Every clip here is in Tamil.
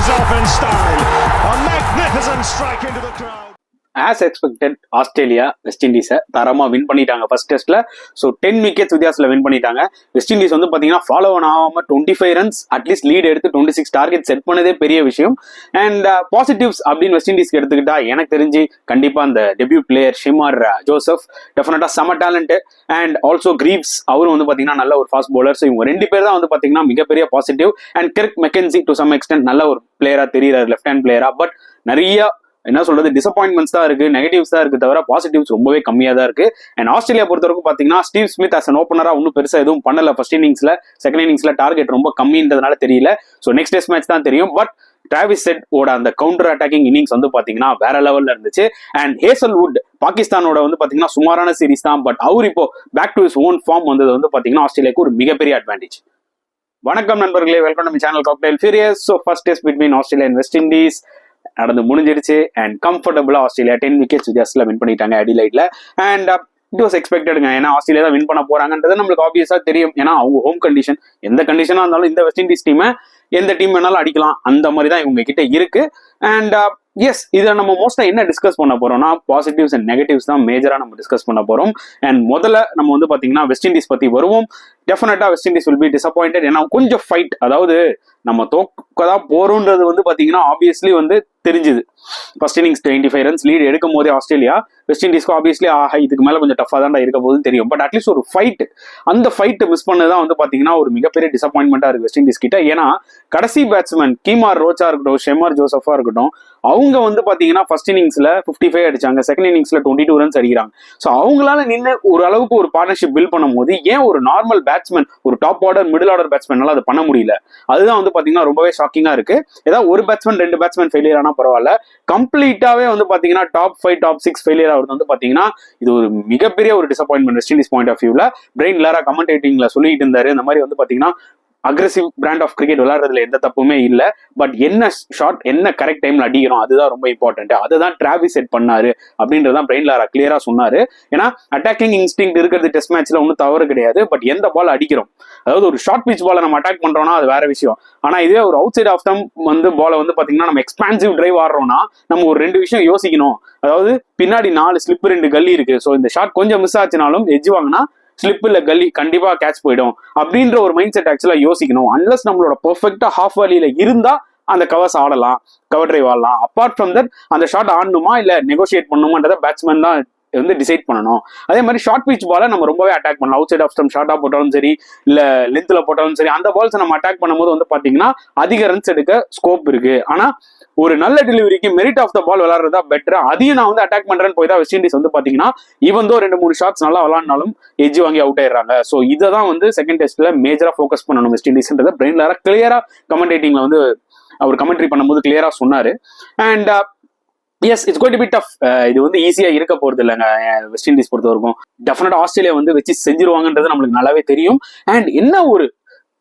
finishes off in style. A magnificent strike into the crowd. As expected Australia West இண்டீஸை தரமா வின் பண்ணிட்டாங்க ஃபர்ஸ்ட் டெஸ்ட்ல. ஸோ 10 விக்கெட்ஸ் வித்தியாசத்தில் வின் பண்ணிட்டாங்க. வெஸ்ட் இண்டீஸ் வந்து பார்த்தீங்கன்னா ஃபாலோ ஆகாம 25 ரன்ஸ் அட்லீஸ்ட் லீட் எடுத்து 26 டார்கெட் செட் பண்ணதே பெரிய விஷயம். அண்ட் பாசிட்டிவ்ஸ் அப்படின்னு வெஸ்ட் இண்டீஸ்க்கு எடுத்துக்கிட்டா எனக்கு தெரிஞ்சு கண்டிப்பா அந்த டெபியூட் பிளேயர் ஷிமார் ஜோசப் டெஃபினட்டா செம டேலண்ட். அண்ட் ஆல்சோ கிரீவ்ஸ் அவரும் வந்து பார்த்தீங்கன்னா நல்ல ஒரு ஃபாஸ்ட் பவுலர். ஸோ இவங்க 2 பேர் தான் வந்து பார்த்தீங்கன்னா மிகப்பெரிய positive. And Kirk McKenzie to some extent நல்ல ஒரு பிளேயரா தெரியுறாரு, லெஃப்ட் ஹேண்ட் பிளேயரா. பட் நிறைய என்ன சொல்றது டிசப்பாயின்மெண்ட்ஸ் தான் இருக்கு, நெகட்டிவ்ஸ் தான் இருக்கு தவிர பாசிட்டிவ்ஸ் ரொம்பவே கம்மியா தான் இருக்கு. அண்ட் ஆஸ்திரேலியா பொறுத்தவரைக்கும் பாத்தீங்கன்னா ஸ்டீவ் ஸ்மித் அஸ் அன் ஓப்பனரா ஒன்னும் பெருசா எதுவும் பண்ணல. ஃபர்ஸ்ட் இன்னிங்ஸ்ல, செகண்ட் இன்னிங்ஸ்ல டார்கெட் ரொம்ப கம்மின்றதுனால தெரியல. ஸோ நெக்ஸ்ட் டெஸ்ட் மேட்ச் தான் தெரியும். பட் டிராவிஸ் ஹெட் ஓட அந்த கவுண்டர் அட்டாக்கிங் இன்னிங்ஸ் வந்து பாத்தீங்கன்னா வேற லெவல்ல இருந்துச்சு. அண்ட் ஹேசல்வுட் பாகிஸ்தானோட வந்து பாத்தீங்கன்னா சுமாரான சீரிஸ் தான். பட் அவர் இப்போ back to his own form வந்தது வந்து பாத்தீங்கன்னா ஆஸ்திரேலியாவுக்கு ஒரு மிகப்பெரிய அட்வான்டேஜ். வணக்கம் நண்பர்களே, welcome to channel cocktail furious. So first test between Australia and West Indies நடந்து முடிஞ்சிருச்சு. அண்ட் கம்ஃபர்டபுளா ஆஸ்திரேலியா 10 விக்கெட்ஸ் வித்தியாசத்துல வின் பண்ணிட்டாங்க அடிலைட்ல. அண்ட் இட் வாஸ் எக்ஸ்பெக்டடுங்க. ஏன்னா ஆஸ்திரேலியா தான் வின் பண்ண போறாங்கன்றது நம்மளுக்கு ஆப்வியஸா தெரியும். ஏன்னா அவங்க ஹோம் கண்டிஷன், எந்த கண்டிஷனா இருந்தாலும் இந்த வெஸ்ட் இண்டீஸ் டீமை எந்த டீம் வேணாலும் அடிக்கலாம், அந்த மாதிரி தான் இவங்க கிட்ட இருக்கு. அண்ட் எஸ், இதை நம்ம மோஸ்டா என்ன டிஸ்கஸ் பண்ண போறோம்னா பாசிட்டிவ்ஸ் அண்ட் நெகட்டிவ்ஸ் தான் மேஜரா நம்ம டிஸ்கஸ் பண்ண போறோம். அண்ட் முதல்ல நம்ம வந்து பாத்தீங்கன்னா வெஸ்ட் இண்டீஸ் பத்தி வருவோம். டெஃபினட்டா west Indies will be disappointed. ஏன்னா கொஞ்சம் ஃபைட், அதாவது நம்ம தோக்கதான் போறோம்ன்றது வந்து பாத்தீங்கன்னா ஆப்வியஸ்லி வந்து தெரிஞ்சுது. ஃபர்ஸ்ட் இன்னிங்ஸ் 25 ரன்ஸ் லீட் எடுக்கும் போதே ஆஸ்திரேலியா, வெஸ்ட் இண்டீஸ்க்கு ஆப்வியஸ்லி இதுக்கு மேல கொஞ்சம் டஃபா தான் இருக்க போகுதுன்னு தெரியும். பட் அட்லீஸ்ட் ஒரு ஃபைட், அந்த ஃபைட் மிஸ் பண்ணதான் வந்து பாத்தீங்கன்னா ஒரு மிகப்பெரிய டிசப்பாயின்மெண்டா இருக்கு வெஸ்ட் இண்டீஸ் கிட்ட. ஏன்னா கடைசி பேட்ஸ்மேன் கீமார் ரோச்சா இருக்கட்டும், ஷெமார் ஜோசஃபா இருக்கட்டும், அவங்க வந்து பாத்தீங்கன்னா ஃபர்ஸ்ட் இன்னிங்ஸ்ல 55 அடிச்சாங்க, செகண்ட் இன்னிங்ஸ்ல 22 ரன்ஸ் அடிக்கிறாங்க. ஸோ அவங்களால நின்று ஒரு அளவுக்கு ஒரு பார்ட்னர்ஷிப் பில்ட் பண்ணும் போது ஏன் ஒரு நார்மல் பேட்ஸ்மேன், ஒரு டாப் ஆர்டர் மிடில் ஆர்டர் பேட்ஸ்மேனால அதை பண்ண முடியல? அதுதான் வந்து பாத்தீங்கன்னா ரொம்பவே ஷாக்கிங்கா இருக்கு. ஏதாவது ஒரு பேட்ஸ்மேன் 2 பேட்ஸ்மேன் ஃபெயிலியர் ஆனா பரவாயில்ல, கம்ப்ளீட்டாவே வந்து பாத்தீங்கன்னா டாப் 5 டாப் 6 ஃபெயிலியர் ஆகுறது வந்து பாத்தீங்கன்னா இது ஒரு மிகப்பெரிய ஒரு disappointment West Indies point of வியூல. பிரெயின் லாரா கமெண்டேட்டிங்ல சொல்லிட்டு இருந்தாரு, இந்த மாதிரி வந்து பாத்தீங்கன்னா அக்ரெசிவ் பிராண்ட் ஆஃப் கிரிக்கெட் விளையாடுறதுல எந்த தப்புமே இல்லை, பட் என்ன ஷாட் என்ன கரெக்ட் டைம்ல அடிக்கிறோம் அதுதான் ரொம்ப இம்பார்ட்டன்ட். அதை தான் டிராவிஸ் செட் பண்ணாரு அப்படின்றதான் பிரெயின் லாரா கிளியரா சொன்னாரு. ஏன்னா அட்டாக்கிங் இன்ஸ்டிங் இருக்கிறது டெஸ்ட் மேட்ச்ல ஒன்றும் தவறு கிடையாது, பட் எந்த பால் அடிக்கிறோம், அதாவது ஒரு ஷார்ட் பிச் பாலை நம்ம அட்டாக் பண்றோம்னா அது வேற விஷயம். ஆனா இதே ஒரு அவுட் சைட் ஆஃப் தம் வந்து பாலை வந்து பாத்தீங்கன்னா நம்ம எக்ஸ்பான்சிவ் டிரைவ் ஆடுறோம்னா நம்ம ஒரு 2 விஷயம் யோசிக்கணும். அதாவது பின்னாடி 4 ஸ்லிப் 2 கல்லி இருக்கு. ஸோ இந்த ஷாட் கொஞ்சம் மிஸ் ஆச்சுனாலும் எட்ஜ் வாங்கினா ஸ்லிப் இல்ல கல்லி கண்டிப்பா கேட்ச் போயிடும் அப்படின்ற ஒரு மைண்ட் செட் ஆக்சுவலா யோசிக்கணும். அன்லஸ் நம்மளோட பெர்ஃபெக்டா ஹாஃப் வாலியில இருந்தா அந்த கவர்ஸ் ஆடலாம், கவர் டிரைவ் ஆடலாம். அப்பார்ட் ஃப்ரம் தட் அந்த ஷாட் ஆடணுமா இல்ல நெகோசியேட் பண்ணணுமான்றத பேட்ஸ்மேன் தான் வந்து டிசைட் பண்ணணும். அதே மாதிரி ஷார்ட் பிச் பாலை நம்ம ரொம்பவே அட்டாக் பண்ணலாம். அவுட் சைட் ஆஃப் ஸ்டம்ப் ஷார்ட்டா போட்டாலும் சரி, இல்ல லென்த்ல போட்டாலும் சரி, அந்த பால்ஸ் நம்ம அட்டாக் பண்ணும்போது வந்து பாத்தீங்கன்னா அதிக ரன்ஸ் எடுக்க ஸ்கோப் இருக்கு. ஆனா ஒரு நல்ல டெலிவரிக்கு மெரிட் ஆஃப் த பால் விளாடுறதா பெட்டர். அதையும் நான் வந்து அட்டாக் பண்றேன்னு போய் தான் வெஸ்ட் இண்டீஸ் வந்து பாத்தீங்கன்னா இவன் 2-3 ஷாட்ஸ் நல்லா விளாடினாலும் எட்ஜ் வாங்கி அவுட் ஆயிடுறாங்க. ஸோ இதை தான் வந்து செகண்ட் டெஸ்ட்ல மேஜரா ஃபோக்கஸ் பண்ணணும் வெஸ்ட் இண்டீஸ்ன்றத பிரெயின் லாரா கிளியரா கமெண்டேட்டிங்ல வந்து அவர் கமெண்ட்ரி பண்ணும்போது கிளியரா சொன்னாரு. And yes, it's going to be tough. இது வந்து ஈஸியா இருக்க போறது இல்லைங்க வெஸ்ட் இண்டீஸ் பொறுத்த வரைக்கும். டெஃபினட்டா ஆஸ்திரேலியா வந்து வச்சு செஞ்சிருவாங்கன்றது நம்மளுக்கு நல்லாவே தெரியும். அண்ட் என்ன ஒரு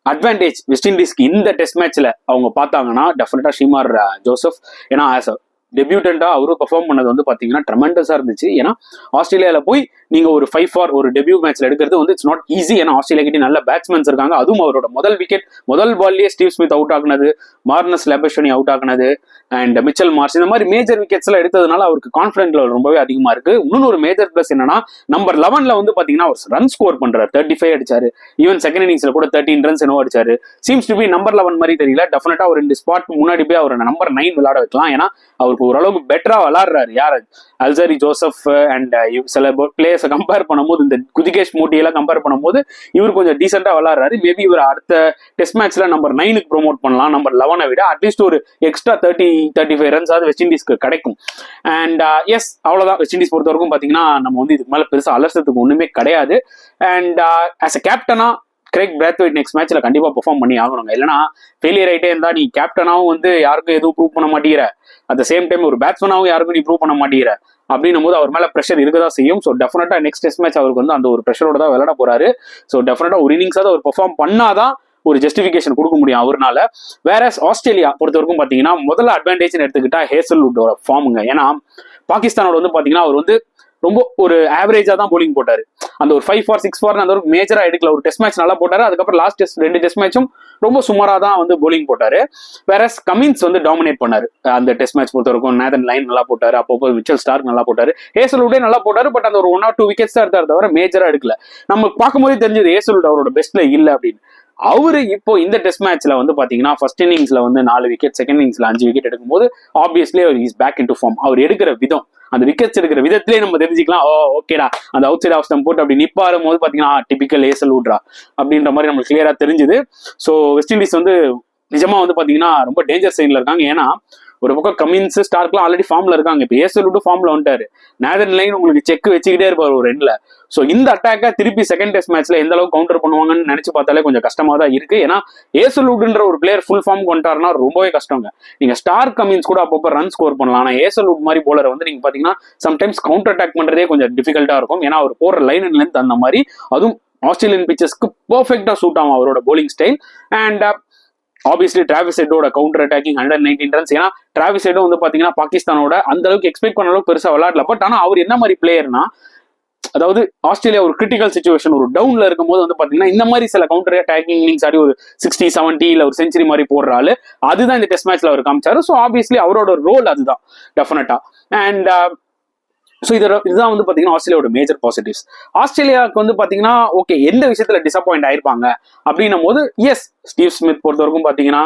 அட்வான்டேஜ் வெஸ்ட் இண்டீஸ்க்கு இந்த டெஸ்ட் மேட்ச்ல அவங்க பார்த்தாங்கன்னா டெஃபினட்டா ஷிமார் ஜோசப். ஏன்னா ஆஸ் அ டெபியூட்டண்டா அவரும் பெர்ஃபார்ம் பண்ணது வந்து பாத்தீங்கன்னா ட்ரெமெண்டஸா இருந்துச்சு. ஏன்னா ஆஸ்திரேலியால போய் நீங்க ஒரு 5 ஃபார் ஒரு டெபியூ மேட்ச்ல எடுக்கிறது வந்து இட்ஸ் நாட் ஈஸி. ஏன்னா ஆஸ்திரேலியா கிட்ட நல்ல பேட்ஸ்மேன்ஸ் இருக்காங்க. அதுவும் அவரோட முதல் விக்கெட் முதல் பால்லயே ஸ்டீவ் ஸ்மித் அவுட் ஆகுனது, மார்னஸ் லெபஷனி அவுட் ஆகுனது, அண்ட் மிச்சல் மார்ஷ், இந்த மாதிரி மேஜர் விக்கெட்ஸ் எல்லாம் எடுத்ததுனால அவருக்கு கான்பிடன்ட் லெவல் ரொம்பவே அதிகமா இருக்கு. இன்னொரு ஒரு மேஜர் பிளஸ் என்னன்னா நம்பர் 11ல வந்து பாத்தீங்கன்னா ஒரு ரன் ஸ்கோர் பண்றாரு, 35 அடிச்சாரு. ஈவன் செகண்ட் இன்னிங்ஸ்ல கூட 13 ரன்ஸ் என்னவோ அடிச்சாரு. சீம்ஸ் டு பி நம்பர் 11 மாதிரி தெரியல. டெஃபினட்டா ஒரு 2 ஸ்பாட் முன்னாடி போய் அவர் நம்பர் 9 விளையாட வைக்கலாம். ஏன்னா அவருக்கு ஓரளவுக்கு பெட்டரா விளையாடுறாரு. யார் அல்சரி ஜோசப் அண்ட் சில பிளேயர்ஸை கம்பேர் பண்ணும்போது, இந்த குதிகேஷ் மூட்டியெல்லாம் கம்பேர் பண்ணும்போது இவர் கொஞ்சம் டீசெண்டா விளையாடுறாரு. மேபி இவர் அடுத்த டெஸ்ட் மேட்ச்ல நம்பர் 9க்கு ப்ரோமோட் பண்ணலாம், நம்பர் 11 விட அட்லீஸ்ட் ஒரு எக்ஸ்ட்ரா 30-35 ரன்ஸ் ஆகுது வெஸ்ட் இண்டீஸ்க்கு கிடைக்கும். அண்ட் எஸ், அவ்வளவுதான். வெஸ்ட் இண்டீஸ் பொறுத்த வரைக்கும் பாத்தீங்கன்னா நம்ம வந்து இதுக்கு மேல பெருசா அலசத்துக்கு ஒண்ணுமே கிடையாது. அண்ட் ஆஸ் அ கேப்டனா கிரேக் பிராத்வைட் நெக்ஸ்ட் மேட்ச்ல கண்டிப்பா பெர்ஃபார்ம் பண்ணி ஆகணுங்க. இல்லைன்னா ஃபெயிலியர் ஆயிட்டே இருந்தா நீ கேப்டனாவும் வந்து யாருக்கும் எதுவும் ப்ரூவ் பண்ண மாட்டேங்கிற, அட் த சேம் டைம் ஒரு பேட்ஸ்மேனாவும் யாருக்கும் நீ ப்ரூவ் பண்ண மாட்டேங்கிற அப்படின்னும் போது அவர் மேல ப்ரெஷர் இருக்கதான் செய்யும். ஸோ டெஃபினட்டா நெக்ஸ்ட் டெஸ்ட் மேட்ச் அவருக்கு வந்து அந்த ஒரு ப்ரெஷரோட தான் விளையாட போறாரு. ஸோ டெஃபினட்டா ஒரு இன்னிங்ஸாவது அவர் பெர்ஃபார்ம் பண்ணாதான் ஒரு ஜஸ்டிபிகேஷன் கொடுக்க முடியும் அவர்னால. வேற ஆஸ்திரேலியா பொறுத்த வரைக்கும் பாத்தீங்கன்னா முதல்ல அட்வான்டேஜ் எடுத்துக்கிட்டா ஹேசல்வுட்டோட ஃபார்முங்க. ஏன்னா பாகிஸ்தானோட வந்து பாத்தீங்கன்னா அவர் வந்து ரொம்ப ஒரு ஆவரேஜா தான் போலிங் போட்டாரு. அந்த ஒரு 5 for 6 for அந்த ஒரு மேஜரா எடுக்கல. ஒரு டெஸ்ட் மேட்ச் நல்லா போட்டாரு, அதுக்கப்புறம் லாஸ்ட் டெஸ்ட் 2 டெஸ்ட் மேட்சும் ரொம்ப சுமாரா தான் வந்து போலிங் போட்டாரு. வேற கமின்ஸ் வந்து டாமினேட் பண்ணாரு அந்த டெஸ்ட் மேட்ச் பொறுத்த வரைக்கும். நேதன் லைன் நல்லா போட்டாரு, அப்பப்போ மிச்சல் ஸ்டார்க் நல்லா போட்டாரு, ஹேசல்வுட்டே நல்லா போட்டாரு. பட் அந்த ஒரு 1 or 2 விக்கெட்ஸ் தான் எடுத்தாரு தவிர மேஜரா எடுக்கல. நம்ம பார்க்கும்போதே தெரிஞ்சது ஹேசல்வுட் அவரோட பெஸ்ட்ல இல்ல அப்படின்னு. அவரு இப்போ இந்த டெஸ்ட் மேட்ச்ல வந்து பாத்தீங்கன்னா ஃபர்ஸ்ட் இன்னிங்ஸ்ல வந்து 4 விக்கெட், செகண்ட் இன்னிங்ஸ்ல 5 விக்கெட் எடுக்கும்போது ஆப்வியஸ்லி அவர் இஸ் பேக் இன்டு ஃபார்ம். அவர் எடுக்கிற விதம், அந்த விக்கெட்ஸ் எடுக்கிற விதத்திலே நம்ம தெரிஞ்சுக்கலாம், ஓகேடா அந்த அவுட் சைட் ஆஃப் ஸ்டம்ப் போட்டு அப்படி நிப்பாரும் போது பாத்தீங்கன்னா டிபிக்கல் ஹேசல்வுட்ரா அப்படின்ற மாதிரி நம்மளுக்கு கிளியரா தெரிஞ்சுது. ஸோ வெஸ்ட் இண்டீஸ் வந்து நிஜமா வந்து பாத்தீங்கன்னா ரொம்ப டேஞ்சர் சைட்ல இருக்காங்க. ஏன்னா ஒரு பக்கம் கமின்ஸ் ஸ்டார்க்லாம் ஆல்ரெடி ஃபார்ம்ல இருக்காங்க, இப்போ ஹேசல்வுட் ஃபார்ம்ல வந்துட்டாரு, நேதன் லைன் உங்களுக்கு செக் வச்சுக்கிட்டே இருப்பாரு ஒரு எண்ட்ல. ஸோ இந்த அட்டாக்கை திருப்பி செகண்ட் டெஸ்ட் மேட்ச்ல எந்த அளவுக்கு கவுண்டர் பண்ணுவாங்கன்னு நினைச்சு பார்த்தாலே கொஞ்சம் கஷ்டமா தான் இருக்கு. ஏன்னா ஹேசல்வுட்ன்ற ஒரு பிளேயர் ஃபுல் ஃபார்ம் கொண்டாருன்னா ரொம்பவே கஷ்டங்க. நீங்க ஸ்டார் கமின்ஸ் கூட அப்பப்போ ரன் ஸ்கோர் பண்ணலாம், ஆனா ஹேசல்வுட் மாதிரி போலரை வந்து நீங்க பாத்தீங்கன்னா சம்டைம்ஸ் கவுண்டர் அட்டாக் பண்றதே கொஞ்சம் டிஃபிகல்ட்டா இருக்கும். ஏன்னா அவர் போற லைன் அண்ட் லென்த் அந்த மாதிரி, அதுவும் ஆஸ்திரேலியன் பிச்சஸ்க்கு பர்ஃபெக்டா சூட் ஆகும் அவரோட bowling style. And obviously Travis ஹெட்டோட கவுண்டர் அட்டாக்கிங் 119 ரன்ஸ். ஏன்னா டிராவிஸ் ஹெட்டும் வந்து பாத்தீங்கன்னா பாகிஸ்தானோட அந்த அளவுக்கு எக்ஸ்பெக்ட் பண்ண அளவுக்கு பெருசா விளையாடல. பட் ஆனா அவர் என்ன மாதிரி பிளேயர்னா, அதாவது ஆஸ்திரேலியா ஒரு கிரிட்டிக்கல் சிச்சுவேஷன், ஒரு டவுன்ல இருக்கும்போது வந்து பாத்தீங்கன்னா இந்த மாதிரி சில கவுண்டர் அட்டாக்கிங் இன்னிங்ஸ் ஆடி ஒரு 60, 70 இல்ல ஒரு செஞ்சுரி மாதிரி போடுறாரு. அதுதான் இந்த டெஸ்ட் மேட்ச்ல அவர் காமிச்சாரு. ஸோ ஆப்வியஸ்லி அவரோட ரோல் அதுதான் டெஃபினட்டா. அண்ட் ஸோ இதுதான் வந்து பாத்தீங்கன்னா ஆஸ்திரேலியாவோட மேஜர் பாசிட்டிவ்ஸ். ஆஸ்திரேலியாவுக்கு வந்து பாத்தீங்கன்னா ஓகே எந்த விஷயத்துல டிசப்பாயிண்ட் ஆயிருப்பாங்க அப்படின்னும் போது, எஸ் ஸ்டீவ் ஸ்மித் பொறுத்த வரைக்கும் பாத்தீங்கன்னா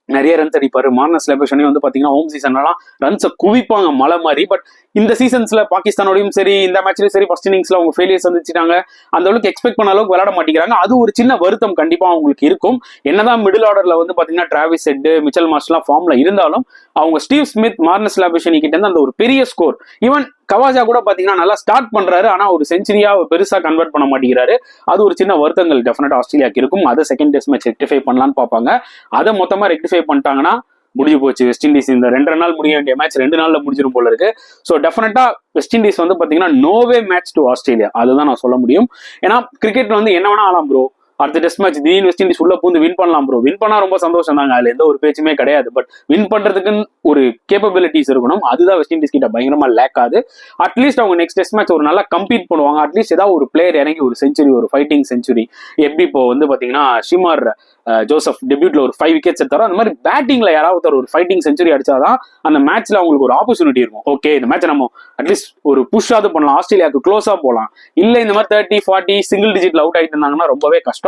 நிறைய ரன்ஸ் அடிப்பாரு. மார்னஸ் லேபஷனே வந்து பாத்தீங்கன்னா ஹோம் சீசன்லாம் ரன்ஸை குவிப்பாங்க மலை மாதிரி. பட் இந்த சீசன்ஸ்ல பாகிஸ்தானோடையும் சரி, இந்த மேட்ச்லயும் சரி, ஃபர்ஸ்ட் இன்னிங்ஸ்ல அவங்க ஃபெயிலியர் சந்திச்சிட்டாங்க. அந்த அளவுக்கு எக்ஸ்பெக்ட் பண்ண அளவுக்கு விளையாட மாட்டேங்கிறாங்க. அது ஒரு சின்ன வருத்தம் கண்டிப்பா அவங்களுக்கு இருக்கும். என்னதான் மிடில் ஆர்டர்ல வந்து பாத்தீங்கன்னா டிராவிஸ் ஹெட், மிச்சல் மார்ஷ்லாம் ஃபார்ம்ல இருந்தாலும் அவங்க ஸ்டீவ் ஸ்மித், மார்னஸ் லேபஷனி கிட்ட இருந்து அந்த ஒரு பெரிய ஸ்கோர், ஈவன் கவாஜா கூட பாத்தீங்கன்னா நல்லா ஸ்டார்ட் பண்றாரு, ஆனா ஒரு செஞ்சுரியா பெருசா கன்வெர்ட் பண்ண மாட்டேங்கிறாரு. அது ஒரு சின்ன வருத்தங்கள் டெஃபினட்டா ஆஸ்திரேலியாக்கு இருக்கும். அதை செகண்ட் டெஸ்ட் மேட்ச் ரெக்டிஃபை பண்ணலான்னு பார்ப்பாங்க. அதை மொத்தமா ரெக்டிஃபை பண்ணிட்டாங்கன்னா முடிஞ்சு போச்சு. வெஸ்ட் இண்டீஸ் இந்த 2 நாள் முடிய வேண்டிய மேட்ச் 2 நாள்ல முடிஞ்சிடும் போல இருக்கு. ஸோ டெஃபினட்டா வெஸ்ட் இண்டீஸ் வந்து பாத்தீங்கன்னா நோவே மேட்ச் டு ஆஸ்திரேலியா, அதுதான் நான் சொல்ல முடியும். ஏன்னா கிரிக்கெட்ல வந்து என்ன வேணா ஆலாம் ப்ரோ, அடுத்த டெஸ்ட் மேட்ச் திடீர்னு வெஸ்ட் இண்டீஸ் உள்ள பூந்து வின் பண்ணலாம் ப்ரோ. வின் பண்ணா ரொம்ப சந்தோஷம் தாங்க, அதுல எந்த ஒரு பேச்சுமே கிடையாது. பட் வின் பண்றதுக்குன்னு ஒரு கேப்பபிலிட்டிஸ் இருக்கணும், அதுதான் வெஸ்ட் இண்டீஸ் கிட்ட பயங்கரமா லேக் ஆகுது. அட்லீஸ்ட் அவங்க நெக்ஸ்ட் டெஸ்ட் மேட்ச் ஒரு நல்லா கம்பீட் பண்ணுவாங்க. அட்லீஸ்ட் ஏதாவது ஒரு பிளேயர் இறங்கி ஒரு செஞ்சுரி, ஒரு ஃபைட்டிங் செஞ்சுரி, எப்படி இப்போ வந்து பாத்தீங்கன்னா ஷிமார் ஜோசப் டெபியூட்ல ஒரு 5 விக்கெட்ஸ் எடுத்தாரோ அந்த மாதிரி பேட்டிங்ல யாராவது ஒரு ஃபைட்டிங் செஞ்சுரி அடிச்சாதான் அந்த மேட்ச்ல அவங்களுக்கு ஒரு ஆப்பர்ச்சுனிட்டி இருக்கும். ஓகே இந்த மேட்ச் நம்ம அட்லீஸ்ட் ஒரு புஷ்ஷாவது பண்ணலாம், ஆஸ்திரேலியாவுக்கு க்ளோஸா போகலாம். இல்ல இந்த மாதிரி 30, 40 சிங்கிள் டிஜிட்ல அவுட் ஆயிட்டு இருந்தாங்கன்னா ரொம்பவே கஷ்டம்.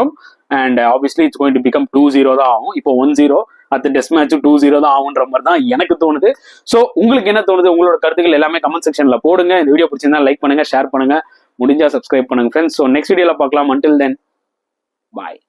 And obviously it's going to become 2-0 தான் ஆகும். இப்போ 1-0, அடுத்த டெஸ்ட் மேட்ச் 2-0 தான் ஆகுன்ற மாதிரி தான் எனக்கு தோணுது. ஸோ உங்களுக்கு என்ன தோணுது? உங்களோட கருத்துக்கள் எல்லாமே கமெண்ட் செக்ஷன்ல போடுங்க. இந்த வீடியோ பிடிச்சிருந்தா லைக் பண்ணுங்க, ஷேர் பண்ணுங்க, முடிஞ்சா சப்ஸ்கிரைப் பண்ணுங்க ஃப்ரெண்ட்ஸ். ஸோ நெக்ஸ்ட் வீடியோல பார்க்கலாம். அன்டில் தென் பாய்.